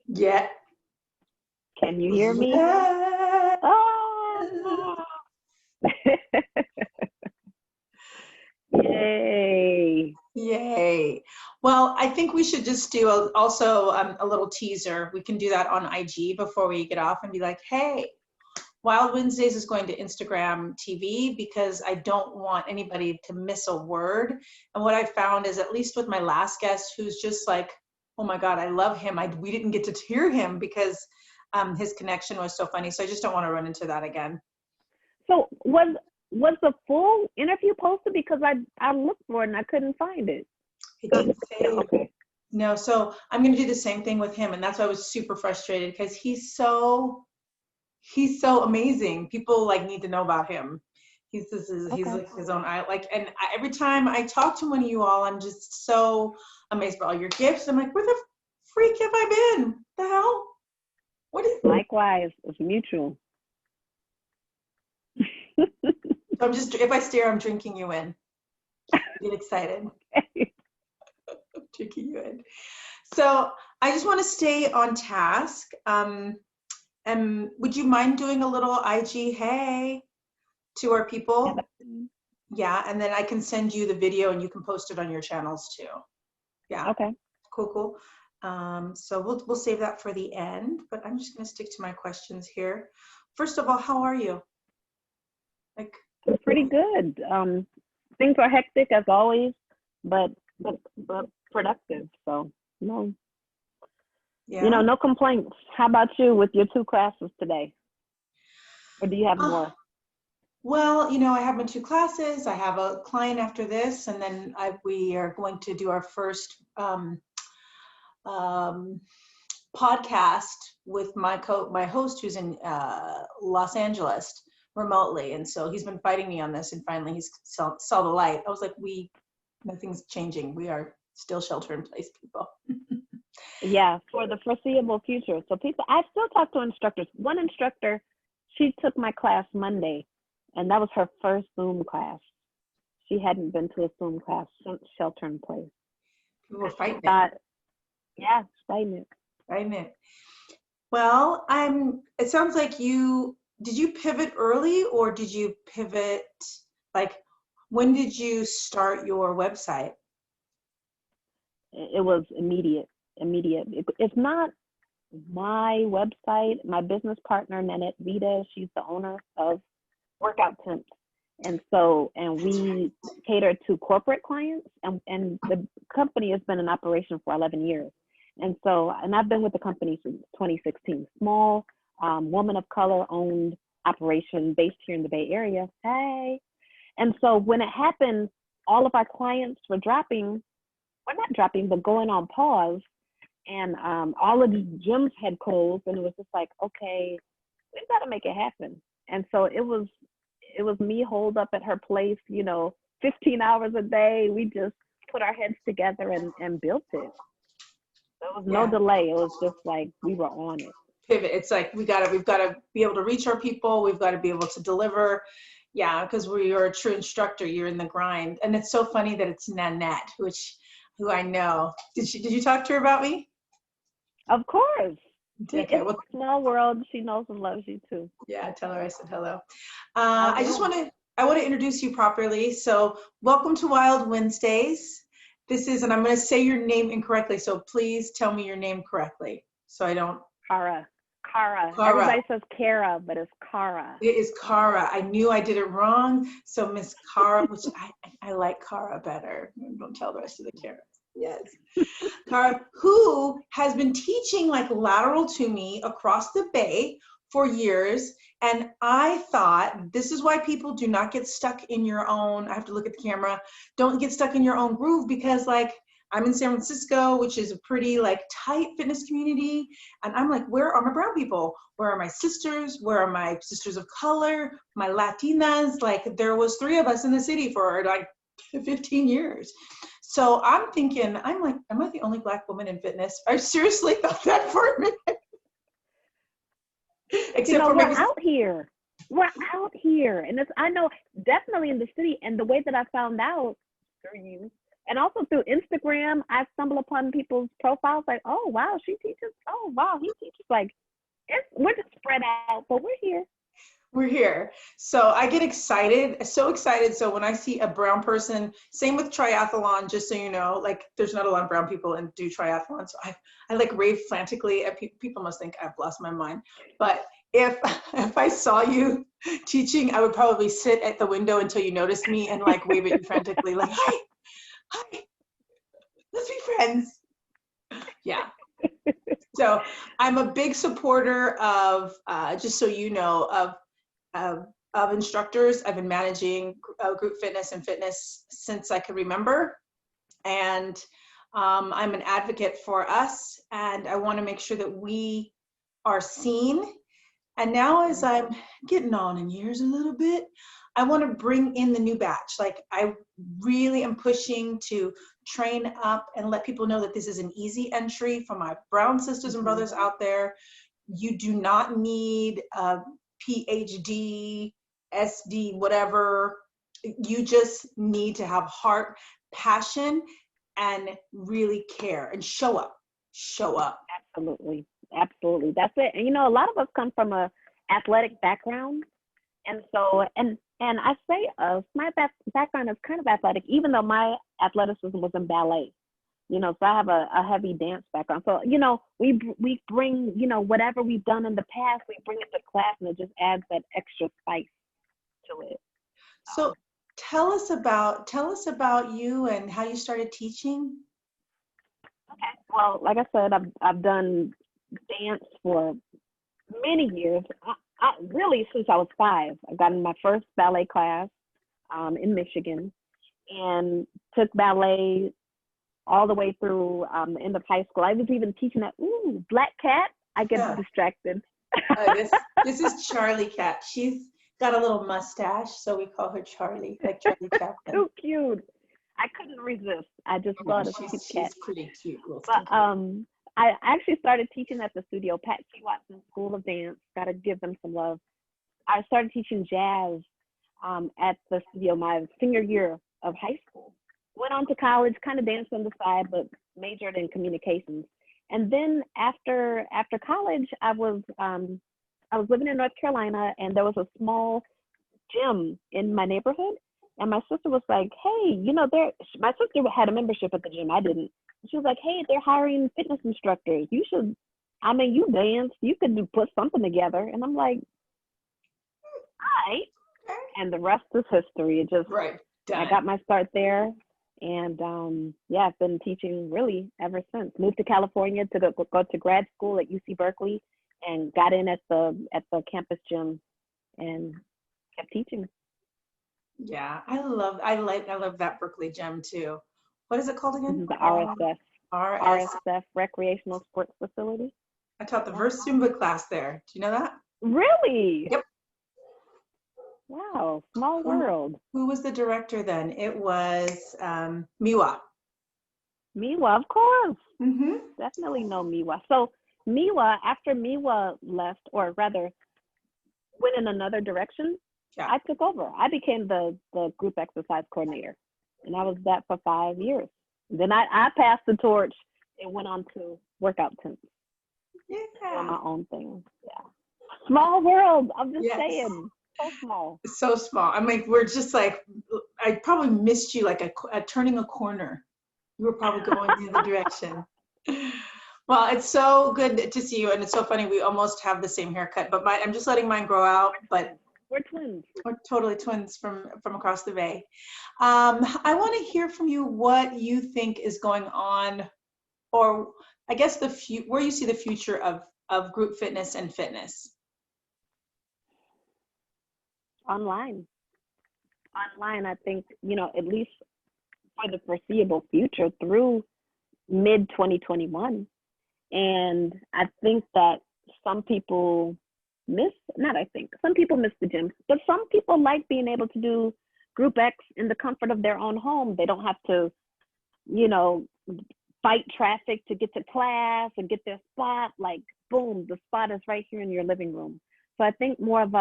Yeah. Can you hear me? Yes. Oh, yay. Yay. Well, I think we should just do also a little teaser. We can do that on IG before we get off and be like, hey, Wild Wednesdays is going to Instagram TV because I don't want anybody to miss a word. And what I found is, at least with my last guest, who's just like, oh my God, I love him. We didn't get to hear him because his connection was so funny. So I just don't want to run into that again. So was the full interview posted? Because I looked for it and I couldn't find it. It didn't Yeah, say. okay. No, so I'm going to do the same thing with him. And that's why I was super frustrated because he's so amazing. People like need to know about him. He's Okay. like his own and every time I talk to one of you all, I'm just so amazed by all your gifts. I'm like, where the freak have I been? The hell? What is? Likewise, it's mutual. I'm just, if I stare, I'm drinking you in. Get excited. I'm drinking you in. So I just want to stay on task. And would you mind doing a little IG hey to our people? Yeah, and then I can send you the video and you can post it on your channels too. Yeah. Okay. Cool. So we'll save that for the end, but I'm just gonna stick to my questions here. First of all, how are you? Like, Pretty good. Things are hectic as always, but productive. So no, yeah. no complaints. How about you with your 2 classes today? Or do you have more? Well, I have my 2 classes. I have a client after this, and then we are going to do our first um, podcast with my host who's in Los Angeles remotely, and so he's been fighting me on this, and finally he's saw the light. I was like, nothing's changing. We are still shelter in place, people. Yeah, for the foreseeable future. So people, I still talk to instructors. One instructor, she took my class Monday, and that was her first Zoom class. She hadn't been to a Zoom class since shelter in place. People were fighting it. Yeah, fighting it. Fighting it. Well, it sounds like did you pivot early, or did you pivot, like, when did you start your website? It was immediate. It's not my website. My business partner, Nanette Vita, she's the owner of Workoutemps. And we cater to corporate clients, and the company has been in operation for 11 years. And I've been with the company since 2016. Small, woman of color owned operation based here in the Bay Area. Hey. And so when it happened, all of our clients were not dropping, but going on pause. And all of these gyms had closed, and it was just like, okay, we've got to make it happen. And so it was me holed up at her place, 15 hours a day. We just put our heads together and built it. There was no delay. It was just like we were on it. Pivot. It's like we've got to be able to reach our people. We've got to be able to deliver. Yeah, because you're a true instructor. You're in the grind, and it's so funny that it's Nanette, who I know. Did you talk to her about me? Of course. Okay, well, small world. She knows and loves you too. Yeah, tell her I said hello. I want to introduce you properly. So welcome to Wild Wednesdays. And I'm going to say your name incorrectly, so please tell me your name correctly, so I don't. Carah. Everybody says Carah, but it's Carah. It is Carah. I knew I did it wrong. So Miss Carah, which I like Carah better. Don't tell the rest of the Carahs. Yes. Carah, who has been teaching like lateral to me across the Bay for years. And I thought this is why people do not get stuck in your own, I have to look at the camera, don't get stuck in your own groove, because like I'm in San Francisco, which is a pretty like tight fitness community. And I'm like, where are my brown people? Where are my sisters? Where are my sisters of color? My Latinas? Like there was 3 of us in the city for like 15 years. So I'm thinking, I'm like, am I the only Black woman in fitness? I seriously thought that for a minute. Except for we're out here. We're out here. And I know definitely in the city. And the way that I found out through you And also through Instagram, I stumble upon people's profiles like, oh wow, she teaches. Oh wow, he teaches. Like, we're just spread out, but we're here. We're here. So I get excited, so excited. So when I see a brown person, same with triathlon, just so you know, like there's not a lot of brown people and do triathlon. So I like rave frantically at people must think I've lost my mind. But if I saw you teaching, I would probably sit at the window until you noticed me and like wave at you frantically, like, hi, let's be friends. Yeah. So I'm a big supporter of, just so you know, of instructors. I've been managing group fitness and fitness since I can remember. And I'm an advocate for us, and I want to make sure that we are seen. And now as I'm getting on in years a little bit, I want to bring in the new batch. Like I really am pushing to train up and let people know that this is an easy entry for my brown sisters and brothers out there. You do not need a PhD, SD, whatever. You just need to have heart, passion, and really care and show up. Show up. Absolutely. Absolutely. That's it. And you know, a lot of us come from a athletic background. And so, and I say my background is kind of athletic, even though my athleticism was in ballet. You know, so I have a heavy dance background. So, you know, we bring, you know, whatever we've done in the past, we bring it to class, and it just adds that extra spice to it. So tell us about you and how you started teaching. Okay. Well, like I said, I've done dance for many years. I really since I was 5. I got in my first ballet class in Michigan, and took ballet all the way through the end of high school. I was even teaching at Black Cat. I get distracted. This is Charlie Cat. She's got a little mustache, so we call her Charlie, like Charlie Chaplin. Too cute. I couldn't resist. I just thought of cute cat. She's pretty cute. But I actually started teaching at the studio, Pat C. Watson School of Dance. Got to give them some love. I started teaching jazz at the studio my senior year of high school. Went on to college, kind of danced on the side, but majored in communications. And then after college, I was living in North Carolina, and there was a small gym in my neighborhood. And my sister was like, hey, you know, my sister had a membership at the gym. I didn't. She was like, hey, they're hiring fitness instructors. You should, I mean, you dance. You could put something together. And I'm like, all right. And the rest is history. It just, I got my start there. And yeah, I've been teaching really ever since. Moved to California to go to grad school at UC Berkeley, and got in at the campus gym and kept teaching. Yeah, I love that Berkeley gym too. What is it called again? The RSF, Recreational Sports Facility. I taught the first Zumba class there. Do you know that? Really? Yep. Wow, small world. Who was the director then? It was Miwa. Miwa, of course. Mm-hmm. Definitely know Miwa. So Miwa, after Miwa left, or rather went in another direction, I took over. I became the group exercise coordinator, and I was that for 5 years. Then I passed the torch and went on to Workoutemps. Yeah. Doing my own thing. Yeah. Small world. I'm just saying. So small. So small. I mean, we're just like, I probably missed you like a turning a corner. You were probably going in the other direction. Well, it's so good to see you, and it's so funny. We almost have the same haircut, but I'm just letting mine grow out. But we're twins. We're totally twins from across the bay. I want to hear from you what you think is going on, or I guess where you see the future of group fitness and fitness. Online, I think, you know, at least for the foreseeable future through mid 2021. And I think that some people some people miss the gym, but some people like being able to do Group X in the comfort of their own home. They don't have to, you know, fight traffic to get to class and get their spot. Like, boom, the spot is right here in your living room. So I think more of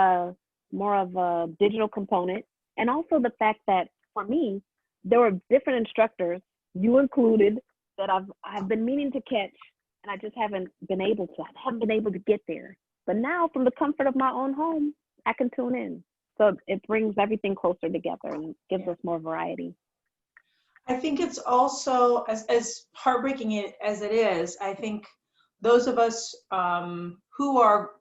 a digital component, and also the fact that for me, there were different instructors you included, that I've been meaning to catch, and I just haven't been able to. I haven't been able to get there. But now, from the comfort of my own home, I can tune in. So it brings everything closer together and gives us more variety. I think it's also, as heartbreaking as it is, I think those of us who are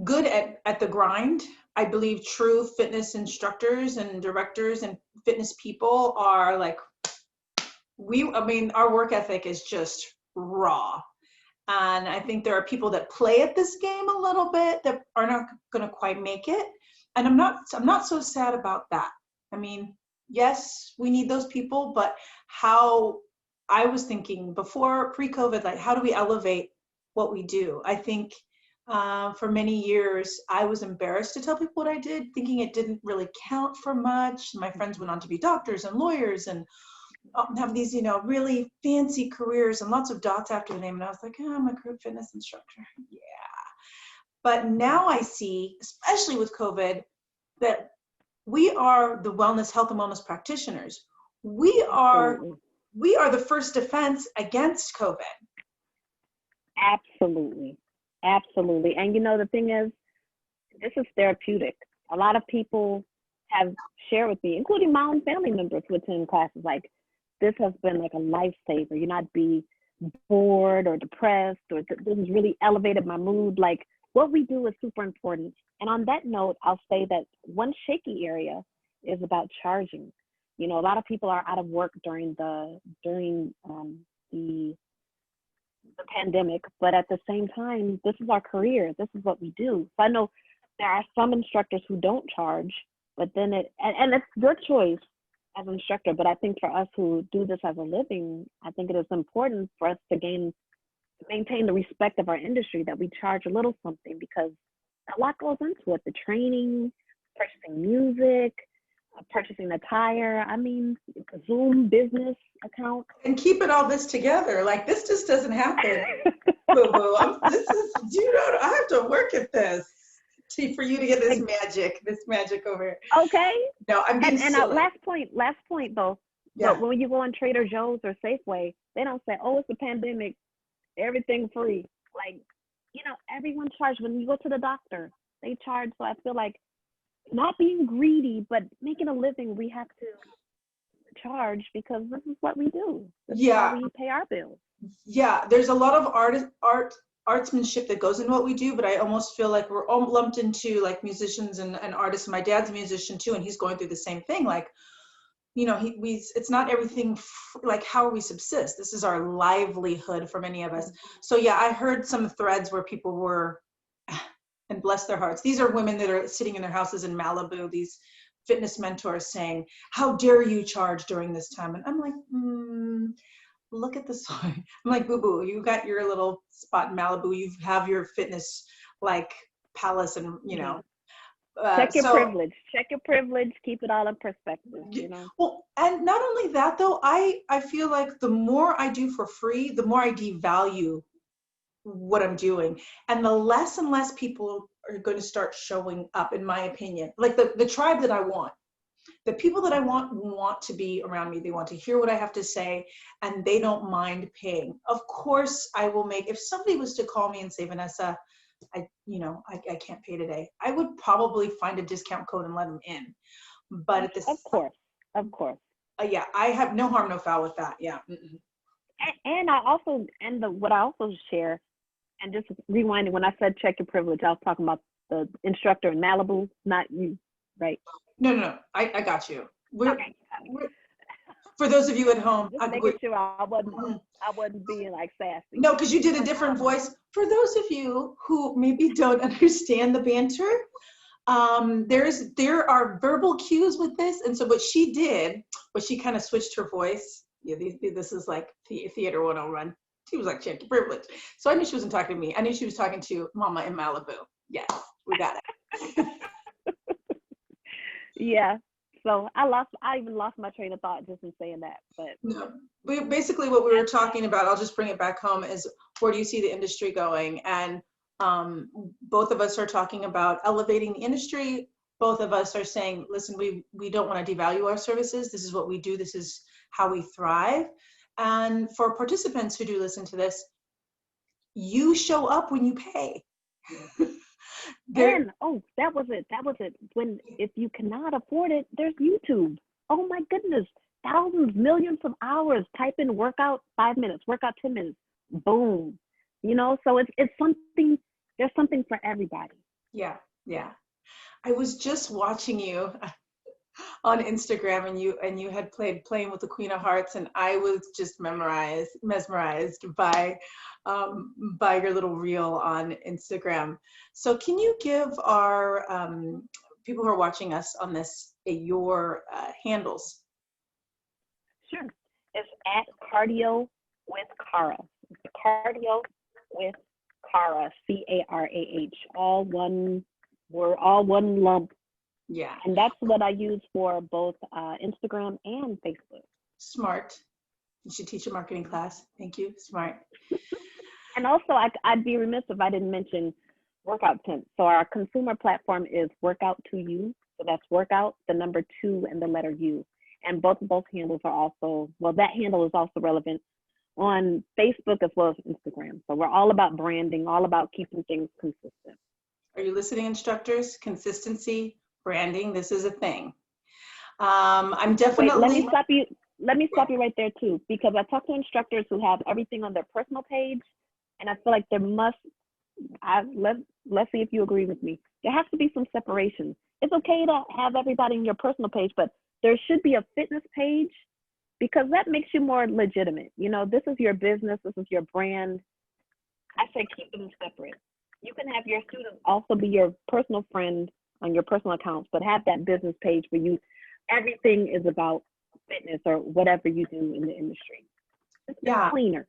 good at the grind, I believe true fitness instructors and directors and fitness people are like, our work ethic is just raw. And I think there are people that play at this game a little bit that are not going to quite make it. And I'm not so sad about that. I mean, yes, we need those people, but how I was thinking before pre-COVID, like, how do we elevate what we do? I think for many years, I was embarrassed to tell people what I did, thinking it didn't really count for much. My friends went on to be doctors and lawyers and have these, really fancy careers and lots of dots after the name. And I was like, oh, I'm a group fitness instructor. Yeah. But now I see, especially with COVID, that we are the health and wellness practitioners. We are the first defense against COVID. Absolutely. Absolutely. And the thing is, this is therapeutic. A lot of people have shared with me, including my own family members who attend classes, like, this has been like a lifesaver. You not be bored or depressed, or this has really elevated my mood. Like, what we do is super important. And on that note, I'll say that one shaky area is about charging. A lot of people are out of work during the pandemic, but at the same time, this is our career. This is what we do. So I know there are some instructors who don't charge, but then and it's your choice as an instructor. But I think for us who do this as a living, I think it is important for us to maintain the respect of our industry, that we charge a little something, because a lot goes into it. The training, purchasing music, purchasing attire. I mean, Zoom business account. And keeping all this together. Like, this just doesn't happen. Boo-boo. I have to work at this for you to get this magic over here. Okay. No, I'm being silly. Last point though. Yeah. But when you go on Trader Joe's or Safeway, they don't say, oh, it's a pandemic, everything free. Like, everyone charges. When you go to the doctor, they charge. So I feel like, not being greedy, but making a living, we have to charge, because this is what we do. This is how we pay our bills. Yeah, there's a lot of artsmanship that goes into what we do, but I almost feel like we're all lumped into like musicians and artists. My dad's a musician too, and he's going through the same thing. Like, it's not everything, like, how we subsist. This is our livelihood for many of us. So yeah, I heard some threads where people were, and bless their hearts, these are women that are sitting in their houses in Malibu, these fitness mentors saying, how dare you charge during this time? And I'm like, look at the sign. I'm like, boo-boo, you got your little spot in Malibu. You have your fitness, like, palace, and, check your privilege. Check your privilege. Keep it all in perspective, Well, and not only that, though, I feel like the more I do for free, the more I devalue what I'm doing, and the less and less people are going to start showing up, in my opinion. Like the tribe that I want, the people that I want to be around me. They want to hear what I have to say, and they don't mind paying. Of course, I will make, if somebody was to call me and say, Vanessa, I can't pay today, I would probably find a discount code and let them in. But at this, of course. Yeah, I have no harm, no foul with that. Yeah. And what I also share, and just rewinding, when I said check your privilege, I was talking about the instructor in Malibu, not you, right? No, I got you. We're, for those of you at home, just making sure I wasn't being like sassy. No, because you did a different voice. For those of you who maybe don't understand the banter, there are verbal cues with this, and so what she did was she kind of switched her voice. Yeah, this is like theater 101. She was like, check your privilege. So I knew she wasn't talking to me. I knew she was talking to Mama in Malibu. Yes, we got it. Yeah. So I even lost my train of thought just in saying that. But no, basically what we were talking about, I'll just bring it back home, is where do you see the industry going? And both of us are talking about elevating the industry. Both of us are saying, listen, we don't want to devalue our services. This is what we do. This is how we thrive. And for participants who do listen to this, you show up when you pay. And that was it. When if you cannot afford it, there's YouTube. Oh my goodness, thousands, millions of hours. Type in workout 5 minutes, workout 10 minutes. Boom. So it's something. There's something for everybody. Yeah. I was just watching you on Instagram, and you had playing with the Queen of Hearts, and I was just mesmerized by your little reel on Instagram. So can you give our people who are watching us on this your handles? Sure. It's at Cardio with Carah. Cardio with Carah, Carah, all one word, all one lump. Yeah. And that's what I use for both Instagram and Facebook. Smart. You should teach a marketing class. Thank you. Smart. And also, I'd be remiss if I didn't mention Workoutemps. So our consumer platform is Workout to You. So that's workout, the number 2, and the letter U. And both of those handles are also, that handle is also relevant on Facebook as well as Instagram. So we're all about branding, all about keeping things consistent. Are you listening, instructors? Consistency, branding, this is a thing. I'm definitely. Wait, let me stop you right there too, because I talk to instructors who have everything on their personal page, and I feel like let's see if you agree with me. There has to be some separation. It's okay to have everybody in your personal page, but there should be a fitness page, because that makes you more legitimate. This is your business, this is your brand. I say keep them separate. You can have your students also be your personal friend on your personal accounts, but have that business page where everything is about fitness or whatever you do in the industry. It's cleaner.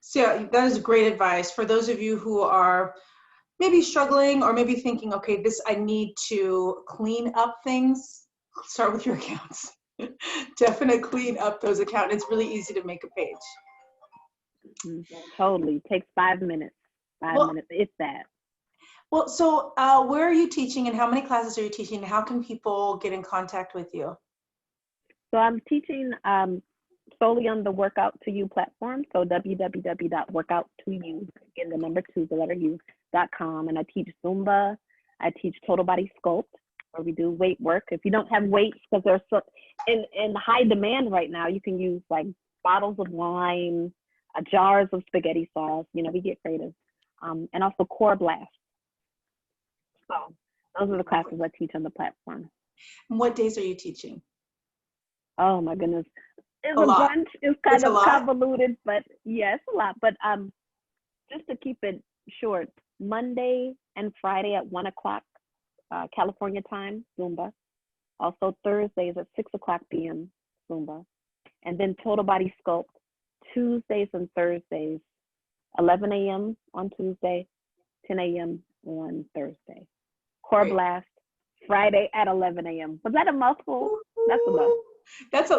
So that is great advice for those of you who are maybe struggling or maybe thinking, okay, I need to clean up things. Start with your accounts. Definitely clean up those accounts. It's really easy to make a page. Totally. It takes 5 minutes. 5 minutes, if that. Well, so where are you teaching, and how many classes are you teaching, and how can people get in contact with you? So I'm teaching solely on the Workout to You platform. So www.workout2u, again, the number 2, the letter U.com. And I teach Zumba. I teach total body sculpt, where we do weight work. If you don't have weights, because they're so in high demand right now, you can use like bottles of wine, jars of spaghetti sauce. We get creative. And also core blast. So those are the classes I teach on the platform. And what days are you teaching? Oh my goodness. It's a bunch. It's kind of convoluted, but yes, a lot. But just to keep it short, Monday and Friday at 1 o'clock California time, Zumba. Also Thursdays at 6 o'clock p.m. Zumba. And then total body sculpt Tuesdays and Thursdays, 11 a.m. on Tuesday, 10 a.m. on Thursday. Core blast Friday at 11 a.m. Was that a mouthful? That's a mouthful. That's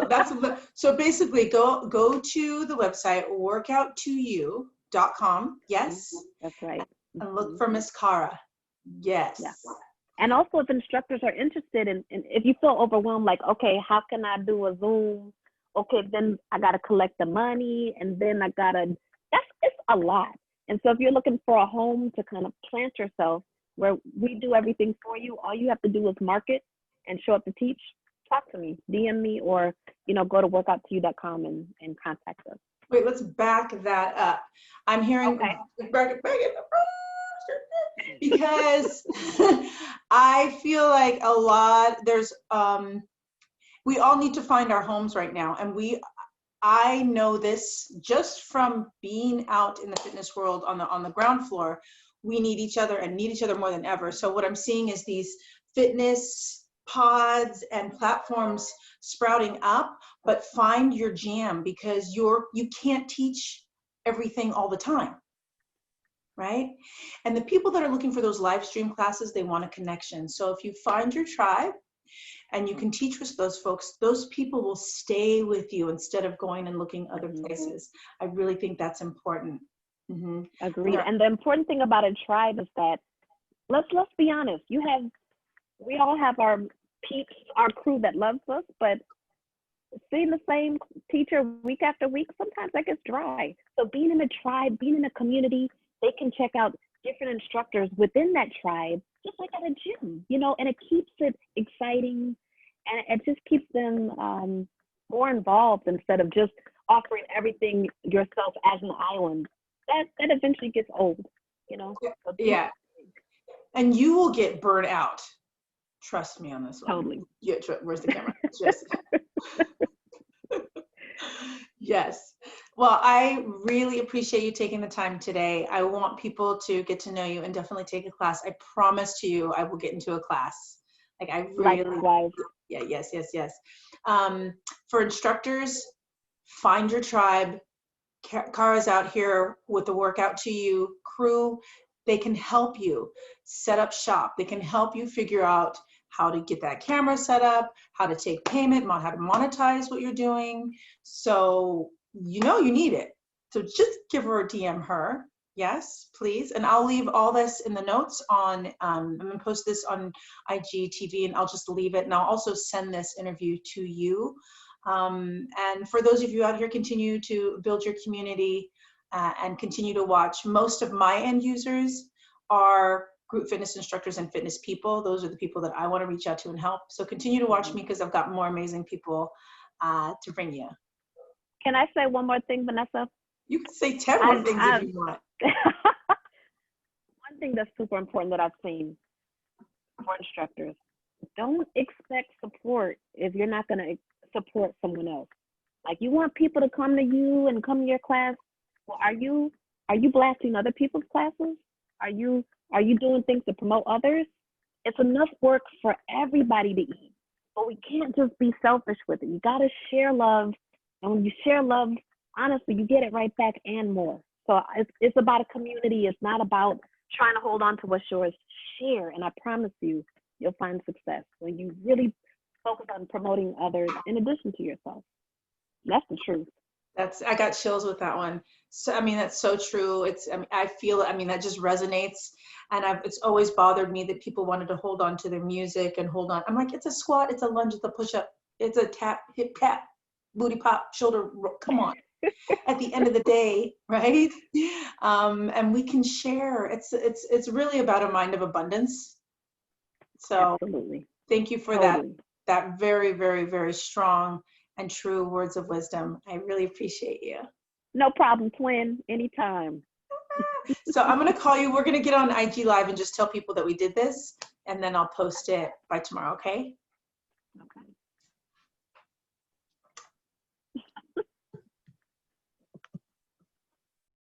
so basically go to the website workout2u.com. Yes. That's right. And look for Miss Carah. Yes. Yeah. And also, if instructors are interested in if you feel overwhelmed, like, okay, how can I do a Zoom? Okay, then I got to collect the money, and then it's a lot. And so if you're looking for a home to kind of plant yourself, where we do everything for you, all you have to do is market and show up to teach, talk to me, DM me, or, go to workout2u.com and contact us. Wait, let's back that up. I'm hearing, back it up, because I feel like we all need to find our homes right now. And I know this just from being out in the fitness world on the ground floor. We need each other and need each other more than ever. So what I'm seeing is these fitness pods and platforms sprouting up, but find your jam, because you can't teach everything all the time, right? And the people that are looking for those live stream classes, they want a connection. So if you find your tribe and you can teach with those folks, those people will stay with you instead of going and looking other places. I really think that's important. Mm-hmm. Agreed. Yeah. And the important thing about a tribe is that, let's be honest, we all have our peeps, our crew that loves us, but seeing the same teacher week after week, sometimes that gets dry. So being in a tribe, being in a community, they can check out different instructors within that tribe, just like at a gym, you know, and it keeps it exciting, and it just keeps them more involved instead of just offering everything yourself as an island. That eventually gets old, you know. So Yeah. And you will get burnt out. Trust me on this one. totally. Yeah, where's the camera? Just. Yes. Well, I really appreciate you taking the time today. I want people to get to know you and definitely take a class. I promise to you, I will get into a class. Like I really, Likewise. yeah, yes. For instructors, find your tribe. Carah's out here with the Workout to You crew. They can help you set up shop. They can help you figure out how to get that camera set up, how to take payment, how to monetize what you're doing. So you know you need it. So just give her a DM her. Yes, please. And I'll leave all this in the notes on, I'm gonna post this on IGTV and I'll just leave it. And I'll also send this interview to you. And for those of you out here, continue to build your community and continue to watch. Most of my end users are group fitness instructors and fitness people. Those are the people that I want to reach out to and help. So continue to watch me because I've got more amazing people to bring you. Can I say one more thing, Vanessa? You can say 10 more things if you want. One thing that's super important that I've seen for instructors, don't expect support if you're not going to support someone else. Like you want people to come to you and come to your class. Well, are you blasting other people's classes? Are you doing things to promote others? It's enough work for everybody to eat, but we can't just be selfish with it. You got to share love, and when you share love, honestly, you get it right back and more. So it's about a community. It's not about trying to hold on to what's yours. Share, and I promise you, you'll find success when you really focus on promoting others in addition to yourself. That's the truth. I got chills with that one. So, I mean, that's so true. I feel it. I mean, that just resonates. And it's always bothered me that people wanted to hold on to their music and hold on. I'm like, it's a squat, it's a lunge, it's a push up, it's a tap, hip tap, booty pop, shoulder roll. Come on. At the end of the day, right? And we can share. It's really about a mind of abundance. So absolutely. Thank you for that very, very, very strong and true words of wisdom. I really appreciate you. No problem, twin. Anytime. So I'm going to call you. We're going to get on IG Live and just tell people that we did this, and then I'll post it by tomorrow, okay? Okay.